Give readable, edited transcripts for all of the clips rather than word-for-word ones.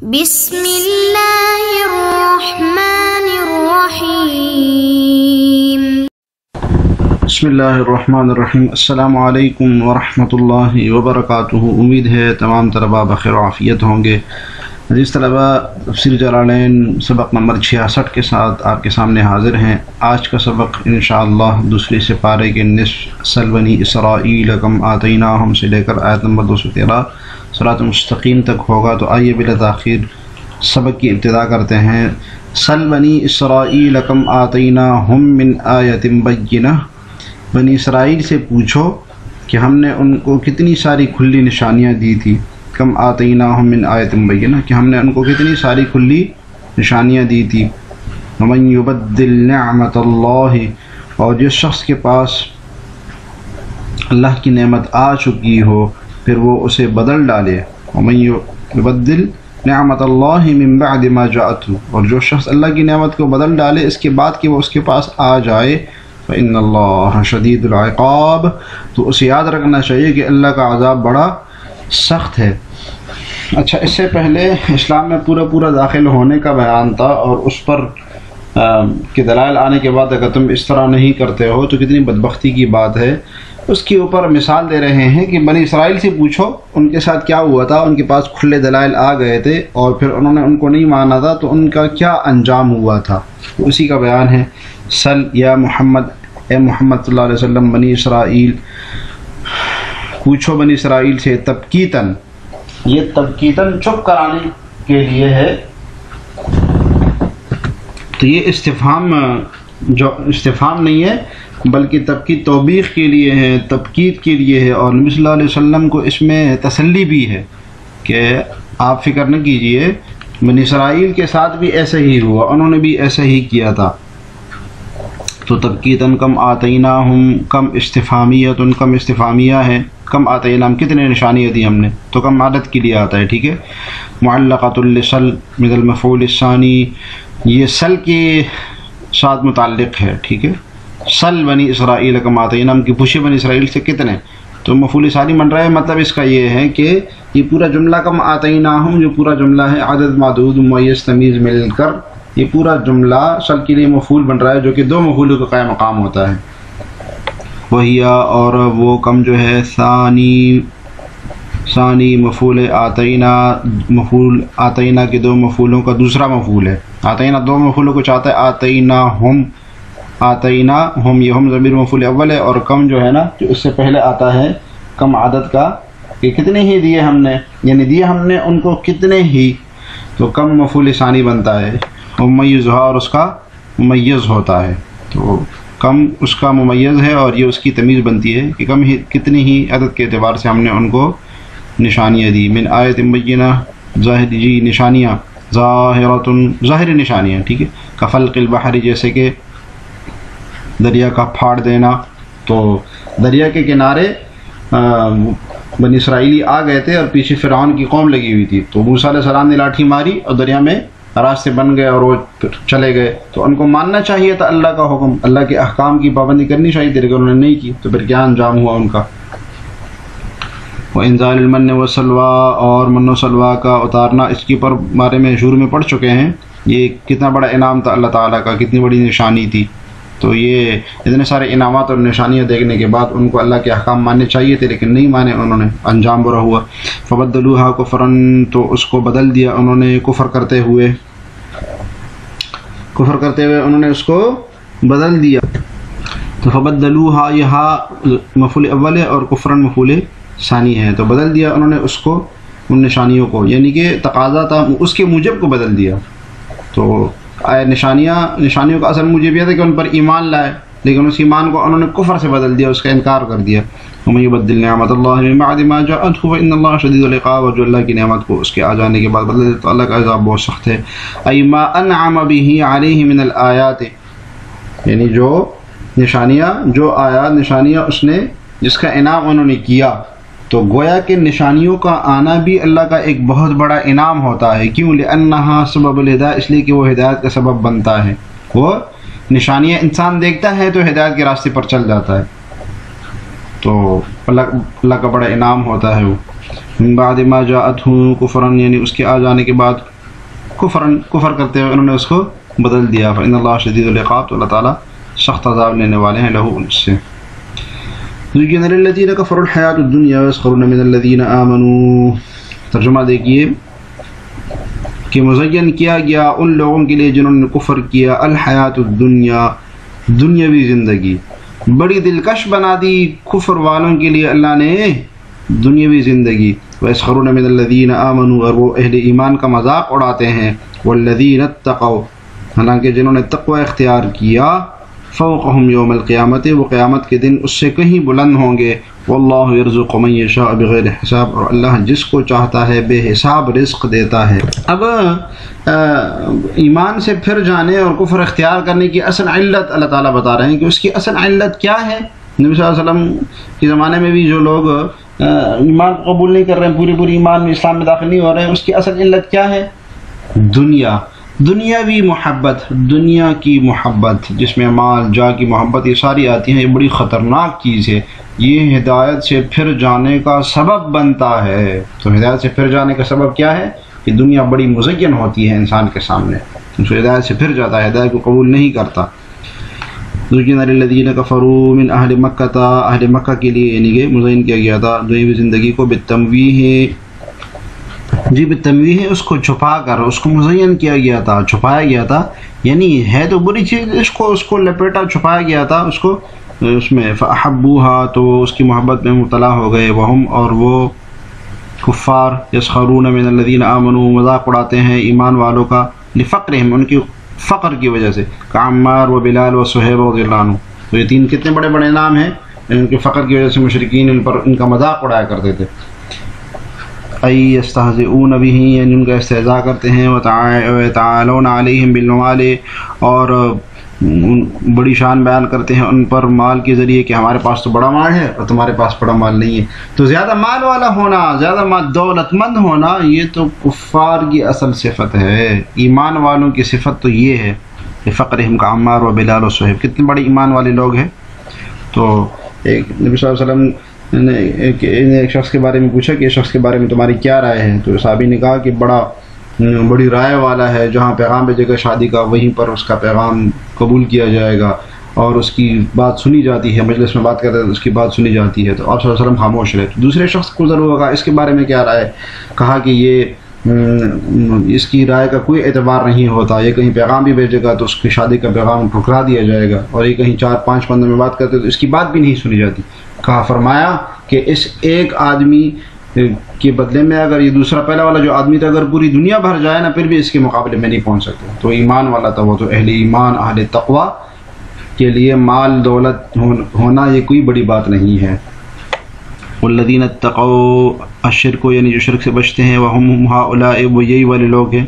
بسم اللہ الرحمن الرحیم۔ بسم اللہ الرحمن الرحیم۔ السلام علیکم ورحمۃ اللہ وبرکاتہ۔ امید ہے تمام طلباء بخیر و عافیت ہوں گے۔ عزیز طلباء، تفسیر جلالین سبق نمبر 66 کے ساتھ آپ کے سامنے حاضر ہیں۔ آج کا سبق انشاءاللہ دوسری سپارے کے نصف سل بنی اسرائیل کم آتیناہم سے لے کر آیت نمبر 213 صراط مستقیم تک ہوگا۔ تو آئیے بلا تاخیر سبق کی ابتدا کرتے ہیں۔ سل بنی اسرائیل کم آتیناہم من آیت بینہ، بنی اسرائیل سے پوچھو کہ ہم نے ان کو کتنی ساری کھلی نشانیاں دی تھی۔ کم آتیناہم من آیت بینہ، کہ ہم نے ان کو کتنی ساری کھلی نشانیاں دی تھی۔ ومن یبدل نعمت اللہ، اور جس شخص کے پاس اللہ کی نعمت آ چکی ہو پھر وہ اسے بدل ڈالے۔ ومن یبدل نعمت اللہ من بعد ما جاءتہ، اور جو شخص اللہ کی نعمت کو بدل ڈالے اس کے بعد کہ وہ اس کے پاس آ جائے، فإن اللہ شدید العقاب، تو اسے یاد رکھنا چاہیے کہ اللہ کا عذاب بڑا سخت ہے۔ اچھا، اس سے پہلے اسلام میں پورا داخل ہونے کا بیان تھا، اور اس پر کہ دلائل آنے کے بعد اگر تم اس طرح نہیں کرتے ہو تو کتنی بدبختی کی بات ہے۔ اس کے اوپر مثال دے رہے ہیں کہ بنی اسرائیل سے پوچھو ان کے ساتھ کیا ہوا تھا۔ ان کے پاس کھلے دلائل آ گئے تھے اور پھر انہوں نے ان کو نہیں مانا تھا، تو ان کا کیا انجام ہوا تھا، اسی کا بیان ہے۔ سل یا محمد، اے محمد صلی اللہ علیہ وسلم، بنی اسرائیل پوچھو بنی اسرائیل سے تبکیتاً، یہ تبکیتاً چپ کرانے کے لیے ہے، تو یہ استفہام نہیں ہے بلکہ تبکیت توبیخ کے لیے ہے، تبکیت کے لیے ہے، اور نبی صلی اللہ علیہ وسلم کو اس میں تسلی بھی ہے کہ آپ فکر نہ کیجئے، بنی اسرائیل کے ساتھ بھی ایسا ہی ہوا، انہوں نے بھی ایسا ہی کیا تھا۔ تو تبکیتاً کم آتیناہم، کم استفہامیہ ہے، کم آتیناہم کتنے نشانیاں دی ہم نے، تو کم عدد کے لیے آتا ہے، ٹھیک ہے۔ معلقۃ لسل من المفعول الثانی، یہ سل کے ساتھ متعلق ہے، ٹھیک ہے۔ سل بنی اسرائیل کم آتیناہم کی پوچھے بنی اسرائیل سے کتنے، تو مفعول ثانی بن رہا ہے۔ مطلب اس کا یہ ہے کہ یہ پورا جملہ کم آتیناہم جو پورا جملہ ہے عدد معدود ممیز تمیز مل کر، یہ پورا جملہ سل کے لیے مفعول بن رہا ہے، جو کہ دو مفعولوں کا قائم مقام ہوتا ہے۔ وہی، اور وہ کم جو ہے ثانی مفعول آتینا، مفعول آتینا کے دو مفعولوں کا دوسرا مفعول ہے۔ آتینا دو مفعولوں کو چاہتا ہے، آتینا ہم، یہ ہم ضمیر مفعول اول ہے، اور کم جو ہے نا جو اس سے پہلے آتا ہے کم عدد کا، کہ کتنے ہی دیے ہم نے، یعنی دیے ہم نے ان کو کتنے ہی، تو کم مفعول ثانی بنتا ہے۔ ممیزہ، اور اس کا ممیز ہوتا ہے، تو کم اس کا ممیز ہے اور یہ اس کی تمیز بنتی ہے کہ کم ہی کتنی ہی عدد کے اعتبار سے ہم نے ان کو نشانیاں دی۔ من آیت بینہ، ظاہر جی نشانیاں، ظاہری نشانیاں، ٹھیک ہے۔ کفلق البحر، جیسے کہ دریا کا پھاڑ دینا، تو دریا کے کنارے بنی اسرائیلی آ گئے تھے اور پیچھے فرعون کی قوم لگی ہوئی تھی، تو موسیٰ علیہ السلام نے لاٹھی ماری اور دریا میں راستے بن گئے اور وہ چلے گئے، تو ان کو ماننا چاہیے تھا اللہ کا حکم، اللہ کے احکام کی پابندی کرنی چاہیے تھی، لیکن انہوں نے نہیں کی، تو پھر کیا انجام ہوا ان کا۔ وانزال المن والسلویٰ، اور من و سلویٰ کا اتارنا، اس کے پر بارے میں شروع میں پڑھ چکے ہیں، یہ کتنا بڑا انعام تھا اللہ تعالیٰ کا، کتنی بڑی نشانی تھی۔ تو یہ اتنے سارے انعامات اور نشانیاں دیکھنے کے بعد ان کو اللہ کے احکام ماننے چاہیے تھے، لیکن نہیں مانے انہوں نے، انجام برا ہوا۔ فبدلوها کفرا، تو اس کو بدل دیا انہوں نے کفر کرتے ہوئے انہوں نے اس کو بدل دیا۔ تو فبدلوها، یہاں مفعول اول ہے اور کفرا مفعول ثانی ہے، تو بدل دیا انہوں نے اس کو، ان نشانیوں کو، یعنی کہ تقاضا تھا اس کے موجب کو بدل دیا۔ تو نشانیوں کا اصل موجب یہ تھا کہ ان پر ایمان لائے، لیکن اس ایمان کو انہوں نے کفر سے بدل دیا، اس کا انکار کر دیا۔ ومن یبدل نعمت اللہ من بعد ما جاءتہ فإن اللہ شدید العقاب، اور جو اللہ کی نعمت کو اس کے آ جانے کے بعد بدل دے تو اللہ کا عذاب بہت سخت ہے۔ ای ما انعم به علیہ من الآیات، یعنی جو آیات نشانیاں اس نے، جس کا انعام انہوں نے کیا، تو گویا کہ نشانیوں کا آنا بھی اللہ کا ایک بہت بڑا انعام ہوتا ہے۔ کیوں؟ لأنہا سبب الہدایہ، اس لیے کہ وہ ہدایت کا سبب بنتا ہے، وہ نشانیاں انسان دیکھتا ہے تو ہدایت کے راستے پر چل جاتا ہے، تو اللہ کا بڑا انعام ہوتا ہے وہ۔ من بعد ما جاءتهم کفرا، یعنی اس کے آ جانے کے بعد کفر کرتے ہوئے انہوں نے اس کو بدل دیا. فإن اللہ شدید العقاب، تو اللہ تعالیٰ سخت عذاب لینے والے ہیں لہو اس سے. زُيِّنَ لِلَّذِينَ كَفَرُوا الْحَيَاةُ الدُّنْيَا وَيَسْخَرُونَ مِنَ الَّذِينَ آمَنُوا. ترجمہ دیکھیے کہ مزین کیا گیا ان لوگوں کے لیے جنہوں نے کفر کیا الحیات الدنیا، دنیاوی زندگی بڑی دلکش بنا دی کفر والوں کے لیے اللہ نے دنیاوی زندگی. وَيَسْخَرُونَ مِنَ الَّذِينَ آمَنُوا، اور وہ اہل ایمان کا مذاق اڑاتے ہیں. وَالَّذِينَ اتَّقَوْا، حالانکہ جنہوں نے تقوی اختیار کیا. فوقہم یوم القیامت، وہ قیامت کے دن اس سے کہیں بلند ہوں گے. واللہ یرزق من یشاء بغیر حساب، اور اللہ جس کو چاہتا ہے بے حساب رزق دیتا ہے. اب ایمان سے پھر جانے اور کفر اختیار کرنے کی اصل علت اللہ تعالیٰ بتا رہے ہیں کہ اس کی اصل علت کیا ہے. نبی صلی اللہ علیہ وسلم کے زمانے میں بھی جو لوگ ایمان قبول نہیں کر رہے ہیں، پوری ایمان میں اسلام میں داخل نہیں ہو رہے ہیں، اس کی اصل علت کیا ہے؟ دنیاوی محبت، دنیا کی محبت جس میں مال جا کی محبت یہ ساری آتی ہیں. یہ بڑی خطرناک چیز ہے، یہ ہدایت سے پھر جانے کا سبب بنتا ہے. تو ہدایت سے پھر جانے کا سبب کیا ہے؟ کہ دنیا بڑی مزین ہوتی ہے انسان کے سامنے، اس ہدایت سے پھر جاتا ہے، ہدایت کو قبول نہیں کرتا. زُيِّنَ لِلَّذِينَ كَفَرُوا مِنْ أَهْلِ مَكَّةَ، اہل مکہ کے لیے یعنی کہ مزین کیا گیا تھا دنیاوی زندگی کو بالتمویہ، جی بالتمویہ اس کو چھپا کر اس کو مزین کیا گیا تھا، چھپایا گیا تھا. یعنی ہے تو بری چیز، اس کو لپیٹا چھپایا گیا تھا اس کو اس میں. فَأَحَبُّوهَا، تو اس کی محبت میں مبتلا ہو گئے. وَهُمْ، اور وہ کفار. يَسْخَرُونَ مِنَ الَّذِينَ آمَنُوا، مذاق اڑاتے ہیں ایمان والوں کا. لِفَقْرِهِمْ، ان کی فقر کی وجہ سے. كَعَمَّارُ وَبِلَالُ وَصُہَیب رضی اللہ عنہ. تو یہ تین کتنے بڑے بڑے نام ہیں، ان کے فقر کی وجہ سے مشرکین ان کا مذاق اڑایا کرتے تھے. ای یستہزئون بہ، یعنی ان کا استہزاء کرتے ہیں. وَتَعَالَوْنَ عَلَیہم بِالْمَوَالِ، اور بڑی شان بیان کرتے ہیں ان پر مال کے ذریعے کہ ہمارے پاس تو بڑا مال ہے اور تمہارے پاس بڑا مال نہیں ہے. تو زیادہ مال والا ہونا، زیادہ دولت مند ہونا، یہ تو کفار کی اصل صفت ہے. ایمان والوں کی صفت تو یہ ہے کہ فقرہم کا عمار و بلال و صہیب، کتنے بڑے ایمان والے لوگ ہیں. تو ایک نبی صلی اللہ علیہ وسلم نے ایک شخص کے بارے میں پوچھا کہ اس شخص کے بارے میں تمہاری کیا رائے ہے. تو صحابی نے کہا کہ بڑی رائے والا ہے، جہاں پیغام بھیجے گا شادی کا وہیں پر اس کا پیغام قبول کیا جائے گا اور اس کی بات سنی جاتی ہے. مجلس میں بات کرتے ہیں تو اس کی بات سنی جاتی ہے. تو آپ صلی اللہ علیہ وسلم خاموش رہے. تو دوسرے شخص کو ضرور ہوگا اس کے بارے میں کیا رائے. کہا کہ یہ اس کی رائے کا کوئی اعتبار نہیں ہوتا، یہ کہیں پیغام بھی بھیجے گا تو اس کی شادی کا پیغام ٹھکرا دیا جائے گا، اور یہ کہیں 4-5 بندوں میں بات کرتے تو اس کی بات بھی نہیں سنی جاتی. کہا فرمایا کہ اس ایک آدمی کے بدلے میں اگر یہ دوسرا پہلا والا جو آدمی تھا اگر پوری دنیا بھر جائے نا پھر بھی اس کے مقابلے میں نہیں پہنچ سکتے. تو ایمان والا تھا وہ، تو اہل ایمان اہل تقوی کے لیے مال دولت ہونا یہ کوئی بڑی بات نہیں ہے. والذین اتقوا الشرک، یعنی جو شرک سے بچتے ہیں. وہم ہؤلاء، وہ یہی والے لوگ ہیں.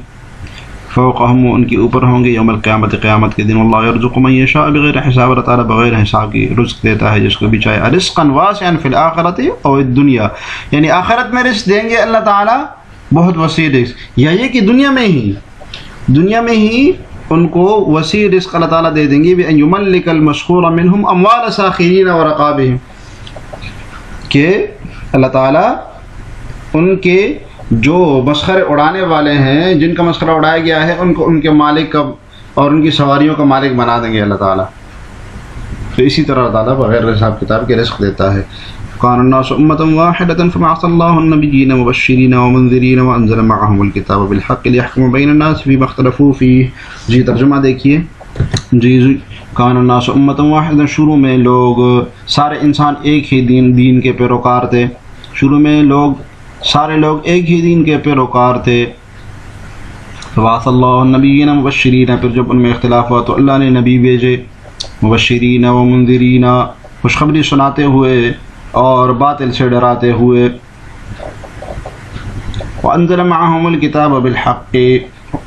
فوقہم، ان کے اوپر ہوں گے. یوم القیامت، قیامت کے دن. واللہ یرزق من یشاء بغیر حساب، اللہ تعالیٰ بغیر حساب کی رزق دیتا ہے جس کو بھی چاہے. رزقا واسعا فی الآخرۃ او الدنیا، یعنی آخرت میں رزق دیں گے اللہ تعالیٰ بہت وسیع رزق، یا یہ کہ دنیا میں ہی ان کو وسیع رزق اللہ تعالیٰ دے دیں گے. بأن یملک المسخور منہم اموال ساخرین ورقابہم، کہ اللہ تعالیٰ ان کے جو مسخرے اڑانے والے ہیں، جن کا مسخرہ اڑایا گیا ہے، ان کو ان کے مالک کا اور ان کی سواریوں کا مالک بنا دیں گے اللہ تعالیٰ. تو اسی طرح اللہ تعالیٰ بغیر حساب کتاب کے رزق دیتا ہے. كان الناس أمة واحدة فبعث الله النبيين مبشرين ومنذرين وأنزل معهم الكتاب بالحق ليحكم بين الناس فيما اختلفوا فيه. جی ترجمہ دیکھیے. جی كان الناس أمة واحدة، شروع میں لوگ سارے انسان ایک ہی دین کے پیروکار تھے. شروع میں سارے لوگ ایک ہی دین کے پیروکار تھے. فبعث اللہ النبیین مبشرین، پھر جب ان میں اختلاف ہوا تو اللہ نے نبی بھیجے. مبشرین و منذرین، خوشخبری سناتے ہوئے اور باطل سے ڈراتے ہوئے. وانزل معهم الکتاب بالحق،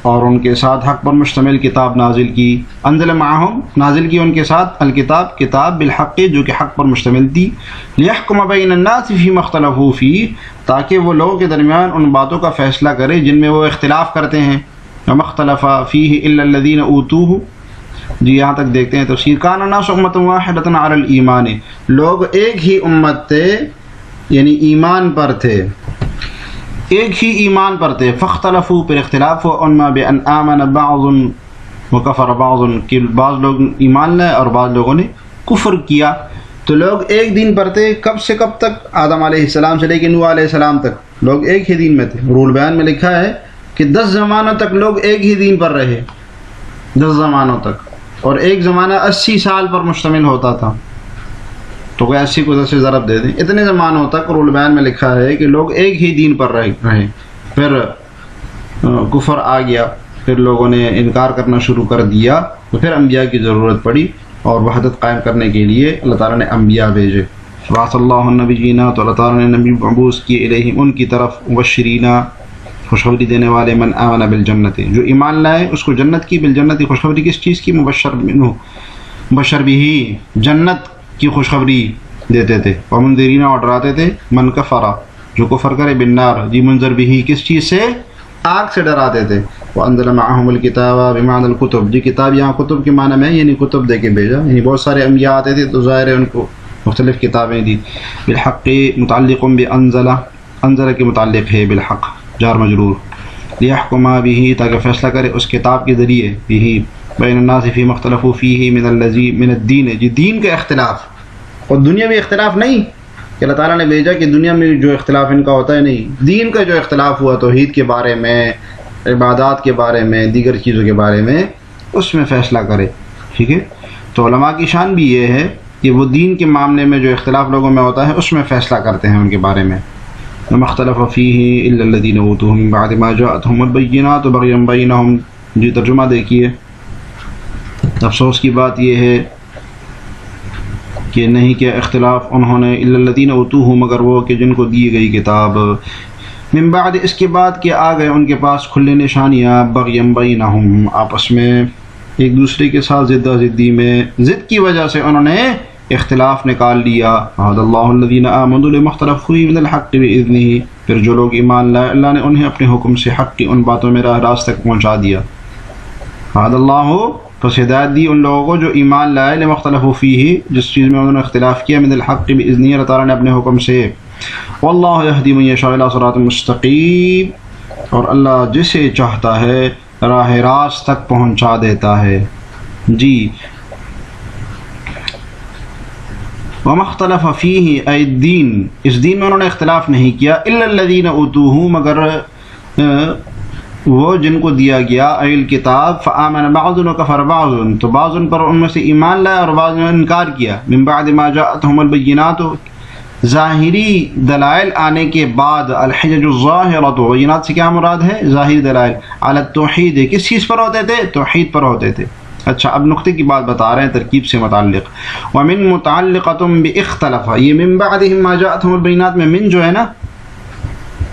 اور ان کے ساتھ حق پر مشتمل کتاب نازل کی. انزل معهم، نازل کی ان کے ساتھ الکتاب، کتاب بالحق جو کہ حق پر مشتمل تھی. لیحکم بین الناس فیما اختلفوا فیہ، تاکہ وہ لوگوں کے درمیان ان باتوں کا فیصلہ کرے جن میں وہ اختلاف کرتے ہیں. وما اختلف فیہ الا الذین اوتوہ. جی یہاں تک دیکھتے ہیں تفسیر. کان الناس امۃ واحدۃ علی الایمان، لوگ ایک ہی امت تھے یعنی ایمان پر تھے. ایک ہی ایمان پر تھے، فاختلفوا پھر اختلاف ہوا ان میں بان آمن بعض وکفر بعض، کہ بعض لوگ ایمان لائے اور بعض لوگوں نے کفر کیا۔ تو لوگ ایک دین پر تھے کب سے کب تک؟ آدم علیہ السلام سے لے کے نوح علیہ السلام تک لوگ ایک ہی دین میں تھے۔ رول بیان میں لکھا ہے کہ 10 زمانوں تک لوگ ایک ہی دین پر رہے، 10 زمانوں تک، اور ایک زمانہ 80 سال پر مشتمل ہوتا تھا۔ تو کوئی 80 کو 10 سے ضرب دے دیں، اتنے زمانوں تک رول بیان میں لکھا ہے کہ لوگ ایک ہی دین پر رہے۔ پھر کفر آ گیا، پھر لوگوں نے انکار کرنا شروع کر دیا، تو پھر انبیاء کی ضرورت پڑی، اور وحدت قائم کرنے کے لیے اللہ تعالیٰ نے انبیاء بھیجے۔ بعث اللہ النبیین، تو اللہ تعالیٰ نے نبی مبعوث کیے الیہم ان کی طرف، مبشرین خوشخبری دینے والے، من آمن بالجنت جو ایمان لائے اس کو جنت کی، بالجنت خوشخبری کس چیز کی؟ مبشر منہ، مبشر بھی جنت کی خوشخبری دیتے تھے، ومنذرین اور ڈراتے تھے، من کفر جو کفر کرے، بالنار جی منذر بھی کس چیز سے؟ آگ سے ڈراتے تھے۔ وانزل معهم الکتاب بمعنى الکتب، جی کتاب یہاں کتب کے معنی میں یعنی کتب دے کے بھیجا، یعنی بہت سارے انبیاء آتے تھے تو ظاہر ہے ان کو مختلف کتابیں دی۔ بالحق متعلق بانزل، انزل کے متعلق ہے بالحق جار مجرور، لیحکم به تاکہ فیصلہ کرے اس کتاب کے ذریعے، به بین الناس فی مختلف فیہ من الدین، جی دین کا اختلاف، اور دنیا میں اختلاف نہیں کہ اللہ تعالیٰ نے بھیجا کہ دنیا میں جو اختلاف ان کا ہوتا ہے، نہیں، دین کا جو اختلاف ہوا توحید کے بارے میں، عبادات کے بارے میں، دیگر چیزوں کے بارے میں، اس میں فیصلہ کرے۔ ٹھیک ہے، تو علماء کی شان بھی یہ ہے کہ وہ دین کے معاملے میں جو اختلاف لوگوں میں ہوتا ہے اس میں فیصلہ کرتے ہیں ان کے بارے میں۔ وما اختلف فیہ الا الذین اوتوہ من بعد ما جاءتہم البینات بغیا بینہم، جی ترجمہ دیکھیے۔ افسوس کی بات یہ ہے کہ نہیں کیا اختلاف انہوں نے، الا الذین اوتوہ مگر وہ کہ جن کو دی گئی کتاب، من بعد اس کے بعد کہ آ گئے ان کے پاس کھلے نشانیاں، بغیم بینہم آپس میں ایک دوسرے کے ساتھ زدی میں، ضد کی وجہ سے انہوں نے اختلاف نکال لیا۔ وعد اللہ الذین آمنوا لما اختلفوا فیہ من الحق بإذنہ، پھر جو لوگ ایمان لائے اللہ نے انہیں اپنے حکم سے حق کی ان باتوں میں راہ راست تک پہنچا دیا۔ وعد اللہ پس ہدایت دی ان لوگوں کو جو ایمان لائے، لما اختلفوا فیہ جس چیز میں انہوں نے اختلاف کیا، من الحق بإذنہ اللہ تعالیٰ نے اپنے حکم سے۔ واللہ یہدی من یشاء الی صراط مستقیم، اور اللہ جسے چاہتا ہے راہ راست تک پہنچا دیتا ہے۔ جی وما اختلف فیہ ای الدین، اس دین میں انہوں نے اختلاف نہیں کیا، الا الذین اوتوہ مگر وہ جن کو دیا گیا، ای الکتاب، فآمن بعض وکفر بعض تو بعض پر ان میں سے ایمان لائے اور بعض نے انکار کیا، من بعد ما جاءتہم البینات ظاہری دلائل آنے کے بعد، الحجج الظاہرۃ بینات سے کیا مراد ہے؟ ظاہری دلائل، علی التوحید کس چیز پر ہوتے تھے؟ توحید پر ہوتے تھے۔ اچھا اب نقطے کی بات بتا رہے ہیں ترکیب سے متعلق، ومن متعلقۃ باختلف، یہ من بعدہم ما جاءتہم البینات میں من جو ہے نا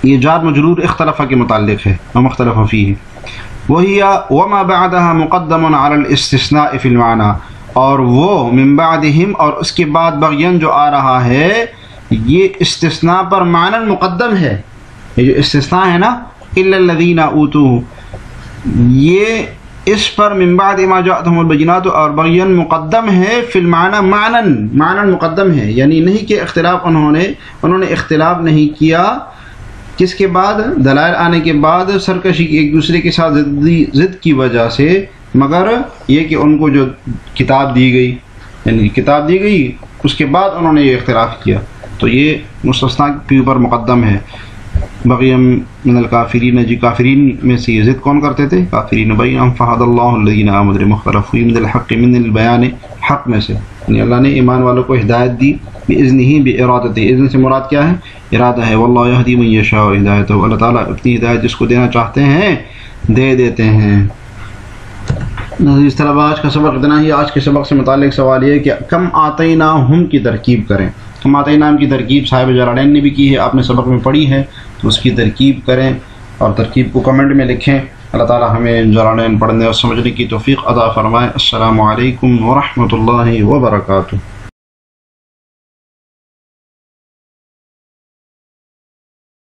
یہ جار مجرور اختلف کے متعلق ہے، وما اختلف فیہ، وہی وما بعدها مقدم علی الاستثناء فی المعنی، اور وہ من بعدہم اور اس کے بعد بغین جو آ رہا ہے یہ استثناء پر معنی مقدم ہے، یہ جو استثناء ہے نا الا الذین اوتوہ، یہ اس پر من بعد ما جاءتہم البینات اور بغین مقدم ہے، فی المعنی معنی مقدم ہے، یعنی نہیں کہ اختلاف انہوں نے اختلاف نہیں کیا کس کے بعد؟ دلائل آنے کے بعد، سرکشی ایک دوسرے کے ساتھ ضد کی وجہ سے، مگر یہ کہ ان کو جو کتاب دی گئی، یعنی کتاب دی گئی اس کے بعد انہوں نے یہ اختلاف کیا، تو یہ مستثنیٰ کے اوپر مقدم ہے۔ بغیم من الکافرین، جی کافرین میں سے یہ ضد کون کرتے تھے؟ کافرین بینہم فہدی اللہ الذین آمنوا لما اختلفوا فیہ من الحق من البیان، حق میں سے، یعنی اللہ نے ایمان والوں کو ہدایت دی، بإذنہ بإرادتہ، اذن سے مراد کیا ہے؟ ارادہ ہے، واللہ یہدی من یشاء ہدایتہ، اللہ تعالیٰ اپنی ہدایت جس کو دینا چاہتے ہیں دے دیتے ہیں۔ اس طرح آج کا سبق اتنا ہی۔ آج کے سبق سے متعلق سوال یہ ہے کہ کم آتیناہم کی ترکیب کریں، کم آتیناہم کی ترکیب صاحب جلالین نے بھی کی ہے، آپ نے سبق میں پڑھی ہے، تو اس کی ترکیب کریں اور ترکیب کو کمنٹ میں لکھیں۔ اللہ تعالیٰ ہمیں جلالین پڑھنے اور سمجھنے کی توفیق عطا فرمائے۔ السلام علیکم ورحمۃ اللہ وبرکاتہ۔